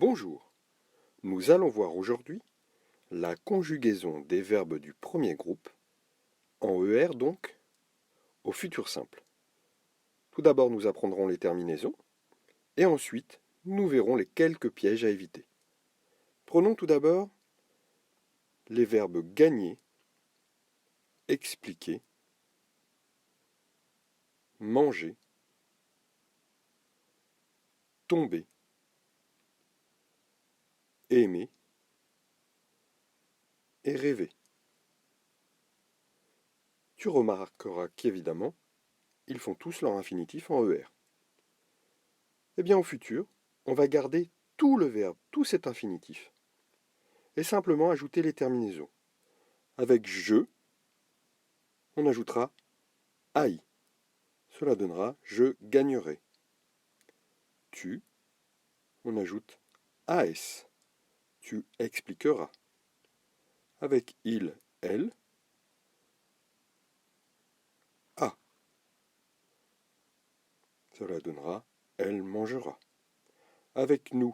Bonjour, nous allons voir aujourd'hui la conjugaison des verbes du premier groupe, en ER donc, au futur simple. Tout d'abord nous apprendrons les terminaisons, et ensuite nous verrons les quelques pièges à éviter. Prenons tout d'abord les verbes gagner, expliquer, manger, tomber, aimer et rêver. Tu remarqueras qu'évidemment, ils font tous leur infinitif en ER. Eh bien au futur, on va garder tout le verbe, tout cet infinitif, et simplement ajouter les terminaisons. Avec je, on ajoutera AI. Cela donnera je gagnerai. Tu, on ajoute AS. Tu expliqueras. Avec il, elle, A. Cela donnera elle mangera. Avec nous,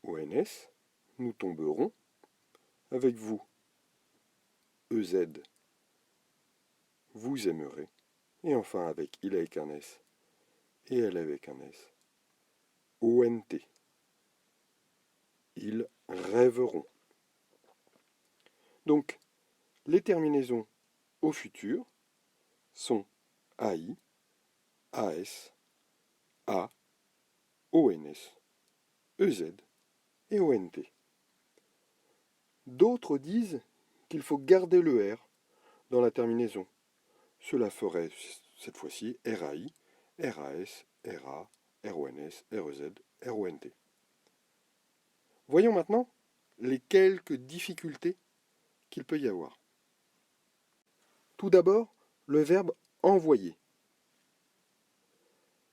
ONS, nous tomberons. Avec vous, EZ, vous aimerez. Et enfin avec il avec un S et elle avec un S, ONT. Ils rêveront. Donc, les terminaisons au futur sont AI, AS, A, ONS, EZ et ONT. D'autres disent qu'il faut garder le R dans la terminaison. Cela ferait cette fois-ci RAI, RAS, RA, RONS, REZ, RONT. Voyons maintenant les quelques difficultés qu'il peut y avoir. Tout d'abord, le verbe envoyer.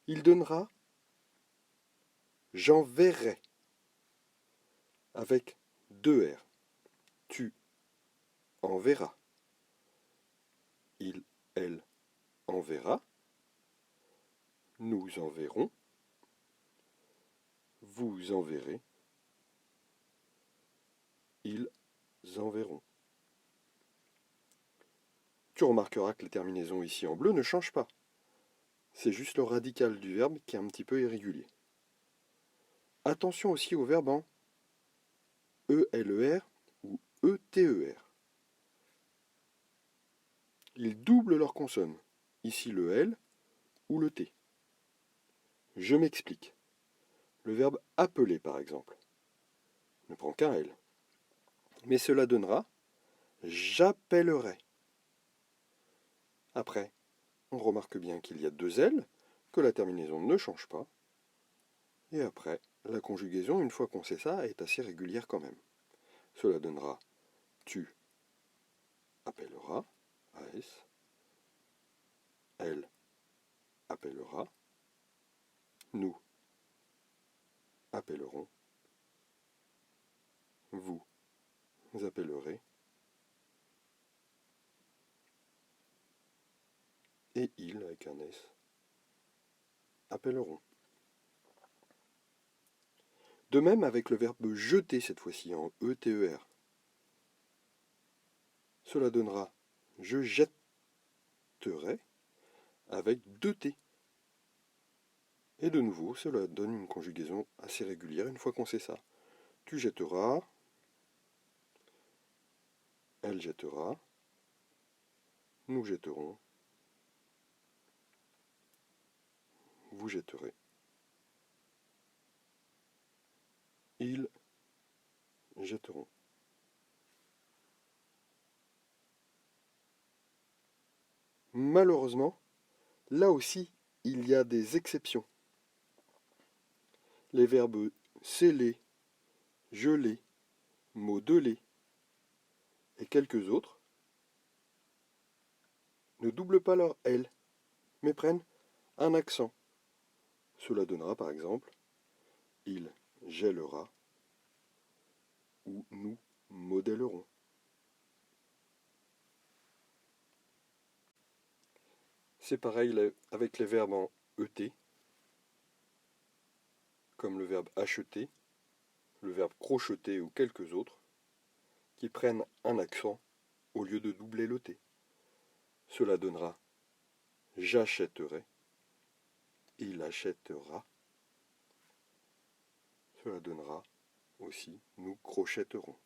Il donnera j'enverrai avec deux R. Tu enverras. Il, elle enverra. Nous enverrons. Vous enverrez. Ils enverront. Tu remarqueras que les terminaisons ici en bleu ne changent pas. C'est juste le radical du verbe qui est un petit peu irrégulier. Attention aussi au verbe en ELER ou ETER. Ils doublent leur consonne, ici le L ou le T. Je m'explique. Le verbe appeler par exemple ne prend qu'un L. Mais cela donnera j'appellerai. Après, on remarque bien qu'il y a deux L, que la terminaison ne change pas. Et après, la conjugaison, une fois qu'on sait ça, est assez régulière quand même. Cela donnera tu appelleras, AS, elle appellera, nous appellerons, vous appellerez, et ils, avec un S, appelleront. De même avec le verbe jeter cette fois-ci en ETER. Cela donnera je jetterai avec deux T. Et de nouveau, cela donne une conjugaison assez régulière une fois qu'on sait ça. Tu jetteras, elle jettera, nous jetterons, vous jetterez. Ils jetteront. Malheureusement, là aussi, il y a des exceptions. Les verbes sceller, geler, modeler et quelques autres ne doublent pas leur L, mais prennent un accent. Cela donnera par exemple il gèlera ou nous modèlerons. C'est pareil avec les verbes en ET. comme le verbe acheter, le verbe crocheter ou quelques autres, qui prennent un accent au lieu de doubler le T. Cela donnera j'achèterai, il achètera. Cela donnera aussi nous crochetterons.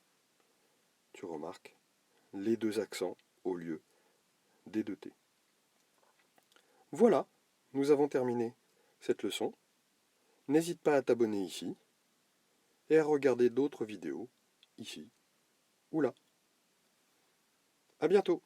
Tu remarques les deux accents au lieu des deux T. Voilà, nous avons terminé cette leçon. N'hésite pas à t'abonner ici et à regarder d'autres vidéos ici ou là. À bientôt!